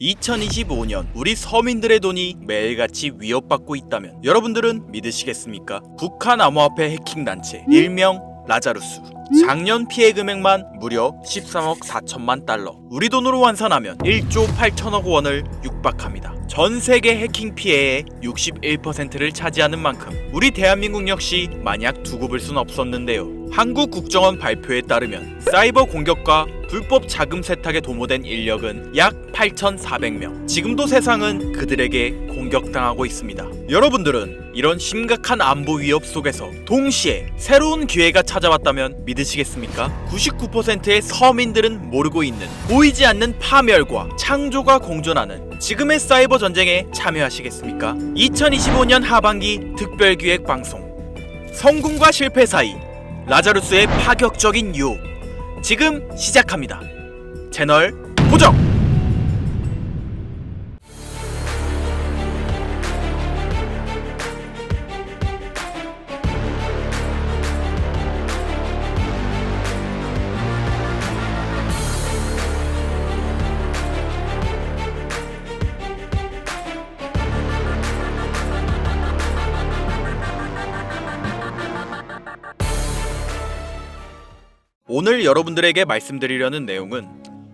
2025년 우리 서민들의 돈이 매일같이 위협받고 있다면 여러분들은 믿으시겠습니까? 북한 암호화폐 해킹 단체 일명 라자루스. 작년 피해 금액만 무려 13억 4천만 달러. 우리 돈으로 환산하면 1조 8천억 원을 육박합니다. 전 세계 해킹 피해의 61%를 차지하는 만큼 우리 대한민국 역시 마냥 두고 볼 순 없었는데요. 한국 국정원 발표에 따르면 사이버 공격과 불법 자금 세탁에 도모된 인력은 약 8,400명. 지금도 세상은 그들에게 공격당하고 있습니다. 여러분들은 이런 심각한 안보 위협 속에서 동시에 새로운 기회가 찾아왔다면 믿으시겠습니까? 99%의 서민들은 모르고 있는 보이지 않는 파멸과 창조가 공존하는 지금의 사이버 전쟁에 참여하시겠습니까? 2025년 하반기 특별기획 방송 성공과 실패 사이 라자루스의 파격적인 유혹 지금 시작합니다. 채널 고정! 오늘 여러분들에게 말씀드리려는 내용은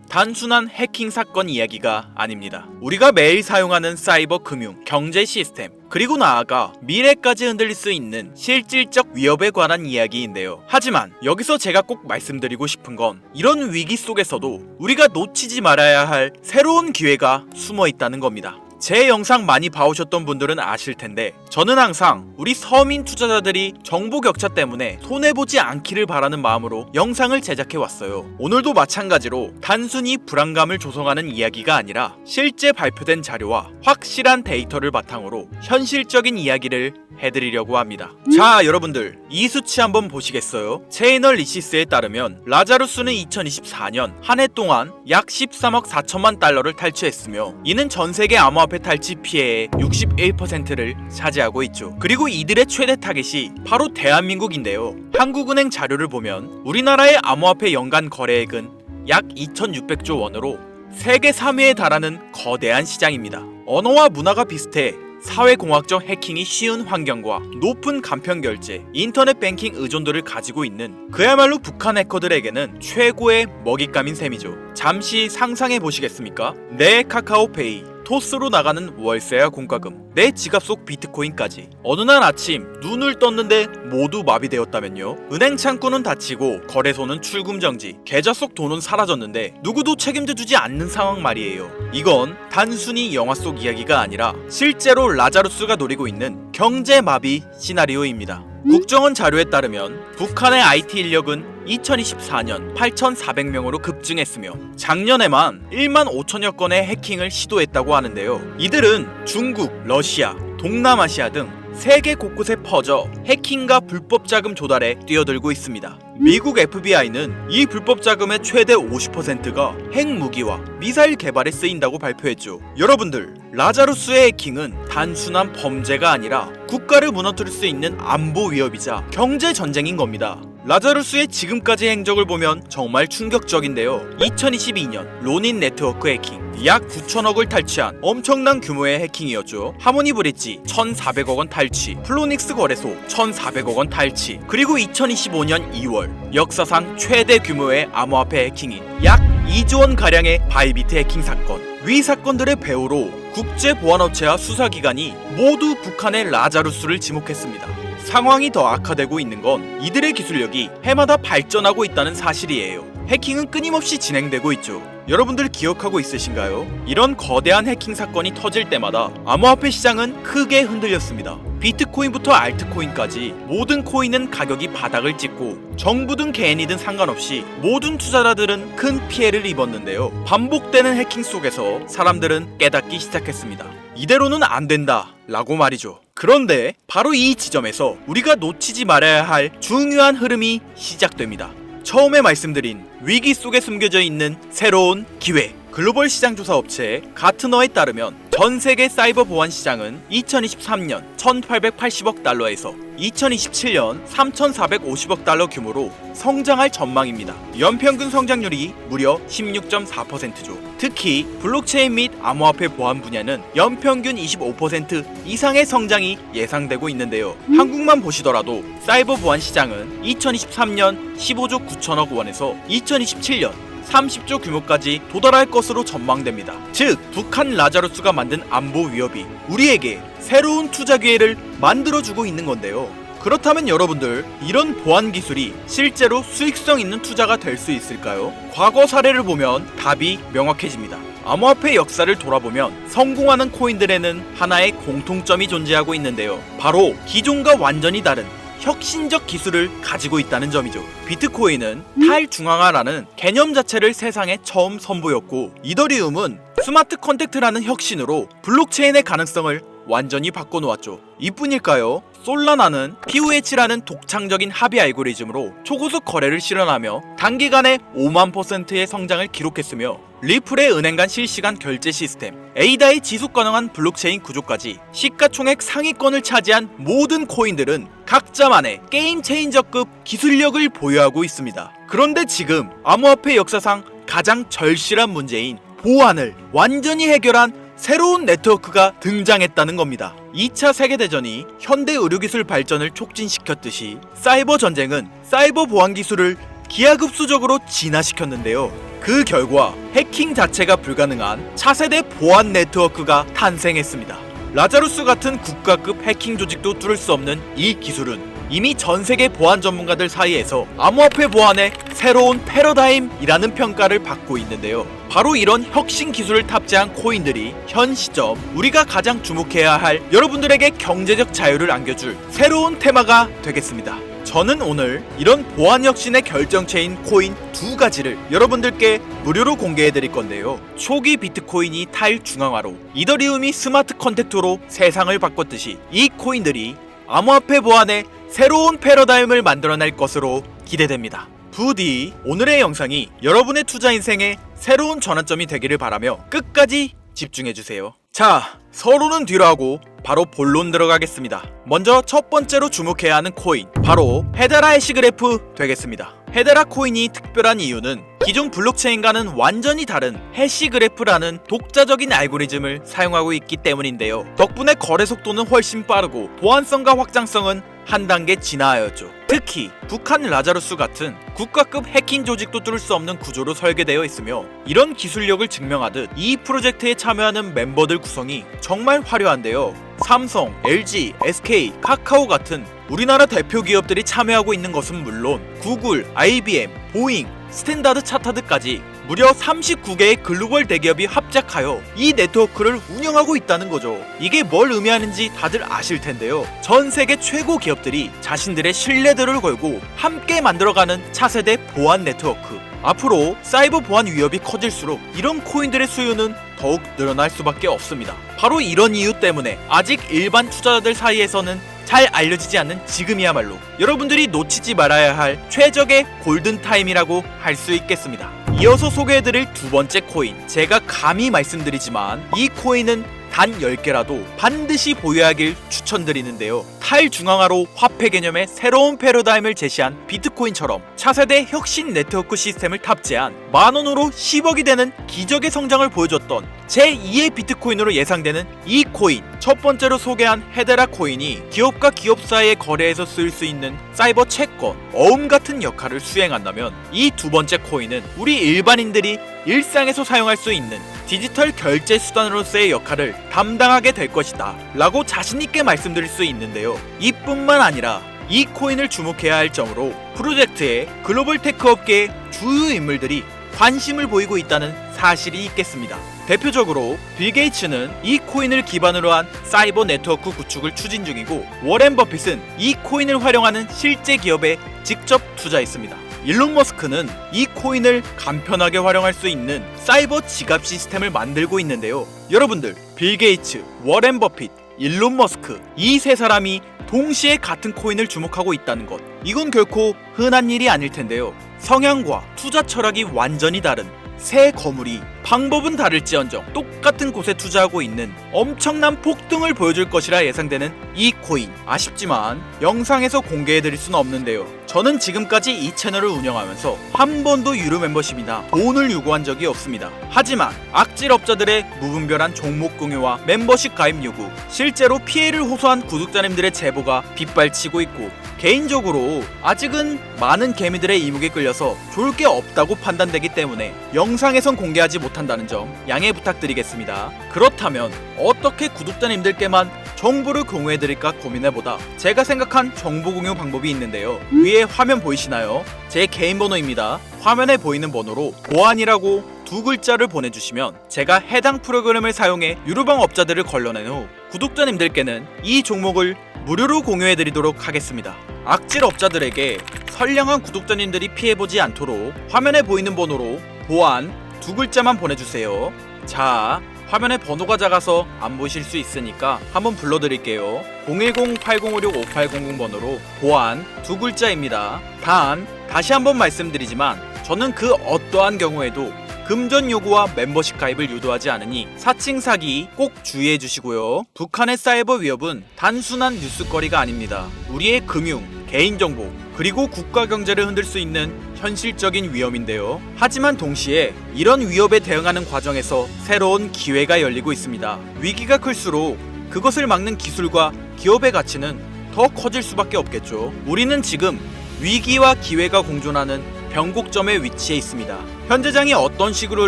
단순한 해킹 사건 이야기가 아닙니다. 우리가 매일 사용하는 사이버 금융, 경제 시스템, 그리고 나아가 미래까지 흔들릴 수 있는 실질적 위협에 관한 이야기인데요. 하지만 여기서 제가 꼭 말씀드리고 싶은 건 이런 위기 속에서도 우리가 놓치지 말아야 할 새로운 기회가 숨어 있다는 겁니다. 제 영상 많이 봐오셨던 분들은 아실 텐데 저는 항상 우리 서민 투자자들이 정보 격차 때문에 손해보지 않기를 바라는 마음으로 영상을 제작해왔어요. 오늘도 마찬가지로 단순히 불안감을 조성하는 이야기가 아니라 실제 발표된 자료와 확실한 데이터를 바탕으로 현실적인 이야기를 해드리려고 합니다. 자, 여러분들 이 수치 한번 보시겠어요? 체이널리시스에 따르면 라자루스는 2024년 한 해 동안 약 13억 4천만 달러를 탈취했으며 이는 전세계 암호화폐 탈취 피해의 61%를 차지하고 있죠. 그리고 이들의 최대 타겟이 바로 대한민국인데요. 한국은행 자료를 보면 우리나라의 암호화폐 연간 거래액은 약 2,600조 원으로 세계 3위에 달하는 거대한 시장입니다. 언어와 문화가 비슷해 사회공학적 해킹이 쉬운 환경과 높은 간편 결제, 인터넷 뱅킹 의존도를 가지고 있는 그야말로 북한 해커들에게는 최고의 먹잇감인 셈이죠. 잠시 상상해 보시겠습니까? 내 카카오페이, 토스로 나가는 월세와 공과금, 내 지갑 속 비트코인까지 어느 날 아침 눈을 떴는데 모두 마비되었다면요? 은행 창구는 닫히고 거래소는 출금 정지, 계좌 속 돈은 사라졌는데 누구도 책임져주지 않는 상황 말이에요. 이건 단순히 영화 속 이야기가 아니라 실제로 라자루스가 노리고 있는 경제 마비 시나리오입니다. 국정원 자료에 따르면 북한의 IT 인력은 2024년 8,400명으로 급증했으며 작년에만 1만 5천여 건의 해킹을 시도했다고 하는데요. 이들은 중국, 러시아, 동남아시아 등 세계 곳곳에 퍼져 해킹과 불법 자금 조달에 뛰어들고 있습니다. 미국 FBI는 이 불법 자금의 최대 50%가 핵무기와 미사일 개발에 쓰인다고 발표했죠. 여러분들, 라자루스의 해킹은 단순한 범죄가 아니라 국가를 무너뜨릴 수 있는 안보 위협이자 경제 전쟁인 겁니다. 라자루스의 지금까지 행적을 보면 정말 충격적인데요. 2022년 로닌 네트워크 해킹 약 9천억을 탈취한 엄청난 규모의 해킹이었죠. 하모니 브릿지 1,400억 원 탈취, 플로닉스 거래소 1,400억 원 탈취, 그리고 2025년 2월 역사상 최대 규모의 암호화폐 해킹인 약 2조 원 가량의 바이비트 해킹 사건. 위 사건들의 배후로 국제보안업체와 수사기관이 모두 북한의 라자루스를 지목했습니다. 상황이 더 악화되고 있는 건 이들의 기술력이 해마다 발전하고 있다는 사실이에요. 해킹은 끊임없이 진행되고 있죠. 여러분들 기억하고 있으신가요? 이런 거대한 해킹 사건이 터질 때마다 암호화폐 시장은 크게 흔들렸습니다. 비트코인부터 알트코인까지 모든 코인은 가격이 바닥을 찍고 정부든 개인이든 상관없이 모든 투자자들은 큰 피해를 입었는데요. 반복되는 해킹 속에서 사람들은 깨닫기 시작했습니다. 이대로는 안 된다 라고 말이죠. 그런데 바로 이 지점에서 우리가 놓치지 말아야 할 중요한 흐름이 시작됩니다. 처음에 말씀드린 위기 속에 숨겨져 있는 새로운 기회. 글로벌 시장 조사 업체 가트너에 따르면 전 세계 사이버 보안 시장은 2023년 1,880억 달러에서 2027년 3,450억 달러 규모로 성장할 전망입니다. 연평균 성장률이 무려 16.4%죠. 특히 블록체인 및 암호화폐 보안 분야는 연평균 25% 이상의 성장이 예상되고 있는데요. 한국만 보시더라도 사이버 보안 시장은 2023년 15조 9천억 원에서 2027년 30조 규모까지 도달할 것으로 전망됩니다. 즉, 북한 라자루스가 만든 안보 위협이 우리에게 새로운 투자 기회를 만들어주고 있는 건데요. 그렇다면 여러분들, 이런 보안 기술이 실제로 수익성 있는 투자가 될 수 있을까요? 과거 사례를 보면 답이 명확해집니다. 암호화폐 역사를 돌아보면 성공하는 코인들에는 하나의 공통점이 존재하고 있는데요. 바로 기존과 완전히 다른 혁신적 기술을 가지고 있다는 점이죠. 비트코인은 탈중앙화라는 개념 자체를 세상에 처음 선보였고, 이더리움은 스마트 컨택트라는 혁신으로 블록체인의 가능성을 완전히 바꿔놓았죠. 이뿐일까요? 솔라나는 POH라는 독창적인 합의 알고리즘으로 초고속 거래를 실현하며 단기간에 5만%의 성장을 기록했으며, 리플의 은행 간 실시간 결제 시스템, 에이다의 지속 가능한 블록체인 구조까지 시가총액 상위권을 차지한 모든 코인들은 각자만의 게임 체인저급 기술력을 보유하고 있습니다. 그런데 지금 암호화폐 역사상 가장 절실한 문제인 보안을 완전히 해결한 새로운 네트워크가 등장했다는 겁니다. 2차 세계대전이 현대 의료기술 발전을 촉진시켰듯이 사이버 전쟁은 사이버 보안 기술을 기하급수적으로 진화시켰는데요. 그 결과 해킹 자체가 불가능한 차세대 보안 네트워크가 탄생했습니다. 라자루스 같은 국가급 해킹 조직도 뚫을 수 없는 이 기술은 이미 전 세계 보안 전문가들 사이에서 암호화폐 보안의 새로운 패러다임이라는 평가를 받고 있는데요. 바로 이런 혁신 기술을 탑재한 코인들이 현 시점 우리가 가장 주목해야 할 여러분들에게 경제적 자유를 안겨줄 새로운 테마가 되겠습니다. 저는 오늘 이런 보안 혁신의 결정체인 코인 두 가지를 여러분들께 무료로 공개해 드릴 건데요. 초기 비트코인이 탈중앙화로, 이더리움이 스마트 컨택트로 세상을 바꿨듯이 이 코인들이 암호화폐 보안의 새로운 패러다임을 만들어낼 것으로 기대됩니다. 부디 오늘의 영상이 여러분의 투자 인생에 새로운 전환점이 되기를 바라며 끝까지 집중해주세요. 자, 서론은 뒤로 하고 바로 본론 들어가겠습니다. 먼저 첫 번째로 주목해야 하는 코인, 바로 헤데라 해시그래프 되겠습니다. 헤데라 코인이 특별한 이유는 기존 블록체인과는 완전히 다른 해시그래프라는 독자적인 알고리즘을 사용하고 있기 때문인데요. 덕분에 거래 속도는 훨씬 빠르고 보안성과 확장성은 한 단계 진화하였죠. 특히 북한 라자루스 같은 국가급 해킹 조직도 뚫을 수 없는 구조로 설계되어 있으며, 이런 기술력을 증명하듯 이 프로젝트에 참여하는 멤버들 구성이 정말 화려한데요. 삼성, LG, SK, 카카오 같은 우리나라 대표 기업들이 참여하고 있는 것은 물론 구글, IBM, 보잉, 스탠다드 차타드까지 무려 39개의 글로벌 대기업이 합작하여 이 네트워크를 운영하고 있다는 거죠. 이게 뭘 의미하는지 다들 아실 텐데요. 전 세계 최고 기업들이 자신들의 신뢰도를 걸고 함께 만들어가는 차세대 보안 네트워크. 앞으로 사이버 보안 위협이 커질수록 이런 코인들의 수요는 더욱 늘어날 수밖에 없습니다. 바로 이런 이유 때문에 아직 일반 투자자들 사이에서는 잘 알려지지 않는 지금이야말로 여러분들이 놓치지 말아야 할 최적의 골든타임이라고 할 수 있겠습니다. 이어서 소개해드릴 두 번째 코인, 제가 감히 말씀드리지만 이 코인은 단 10개라도 반드시 보유하길 추천드리는데요. 탈중앙화로 화폐 개념의 새로운 패러다임을 제시한 비트코인처럼 차세대 혁신 네트워크 시스템을 탑재한 만원으로 10억이 되는 기적의 성장을 보여줬던 제2의 비트코인으로 예상되는 이 코인, 첫 번째로 소개한 헤데라 코인이 기업과 기업 사이의 거래에서 쓰일 수 있는 사이버 채권, 어음 같은 역할을 수행한다면, 이 두 번째 코인은 우리 일반인들이 일상에서 사용할 수 있는 디지털 결제 수단으로서의 역할을 담당하게 될 것이다 라고 자신있게 말씀드릴 수 있는데요. 이뿐만 아니라 이 코인을 주목해야 할 점으로 프로젝트에 글로벌 테크 업계의 주요 인물들이 관심을 보이고 있다는 사실이 있겠습니다. 대표적으로 빌 게이츠는 이 코인을 기반으로 한 사이버 네트워크 구축을 추진 중이고, 워렌 버핏은 이 코인을 활용하는 실제 기업에 직접 투자했습니다. 일론 머스크는 이 코인을 간편하게 활용할 수 있는 사이버 지갑 시스템을 만들고 있는데요. 여러분들, 빌 게이츠, 워렌 버핏, 일론 머스크, 이 세 사람이 동시에 같은 코인을 주목하고 있다는 것, 이건 결코 흔한 일이 아닐 텐데요. 성향과 투자 철학이 완전히 다른 세 거물이 방법은 다를지언정 똑같은 곳에 투자하고 있는 엄청난 폭등을 보여줄 것이라 예상되는 이 코인. 아쉽지만 영상에서 공개해드릴 수는 없는데요. 저는 지금까지 이 채널을 운영하면서 한 번도 유료 멤버십이나 돈을 요구한 적이 없습니다. 하지만 악질업자들의 무분별한 종목 공유와 멤버십 가입 요구, 실제로 피해를 호소한 구독자님들의 제보가 빗발치고 있고, 개인적으로 아직은 많은 개미들의 이목에 끌려서 좋을 게 없다고 판단되기 때문에 영상에선 공개하지 못한다는 점 양해 부탁드리겠습니다. 그렇다면 어떻게 구독자님들께만 정보를 공유해드릴까 고민해보다 제가 생각한 정보 공유 방법이 있는데요. 위에 화면 보이시나요? 제 개인 번호입니다. 화면에 보이는 번호로 보안이라고 두 글자를 보내주시면 제가 해당 프로그램을 사용해 유료방 업자들을 걸러낸 후 구독자님들께는 이 종목을 무료로 공유해드리도록 하겠습니다. 악질 업자들에게 선량한 구독자님들이 피해보지 않도록 화면에 보이는 번호로 보안 두 글자만 보내주세요. 자, 화면에 번호가 작아서 안 보실 수 있으니까 한번 불러드릴게요. 010-8056-5800 번호로 보안 두 글자입니다. 단, 다시 한번 말씀드리지만 저는 그 어떠한 경우에도 금전 요구와 멤버십 가입을 유도하지 않으니 사칭 사기 꼭 주의해 주시고요. 북한의 사이버 위협은 단순한 뉴스거리가 아닙니다. 우리의 금융, 개인정보, 그리고 국가 경제를 흔들 수 있는 현실적인 위험인데요. 하지만 동시에 이런 위협에 대응하는 과정에서 새로운 기회가 열리고 있습니다. 위기가 클수록 그것을 막는 기술과 기업의 가치는 더 커질 수밖에 없겠죠. 우리는 지금 위기와 기회가 공존하는 변곡점에 위치해 있습니다. 현재장이 어떤 식으로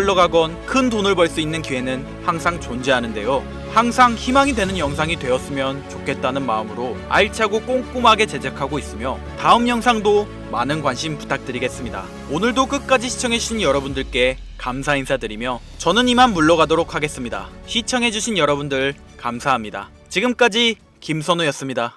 흘러가건 큰 돈을 벌 수 있는 기회는 항상 존재하는데요. 항상 희망이 되는 영상이 되었으면 좋겠다는 마음으로 알차고 꼼꼼하게 제작하고 있으며 다음 영상도 많은 관심 부탁드리겠습니다. 오늘도 끝까지 시청해주신 여러분들께 감사 인사드리며 저는 이만 물러가도록 하겠습니다. 시청해주신 여러분들 감사합니다. 지금까지 김선우였습니다.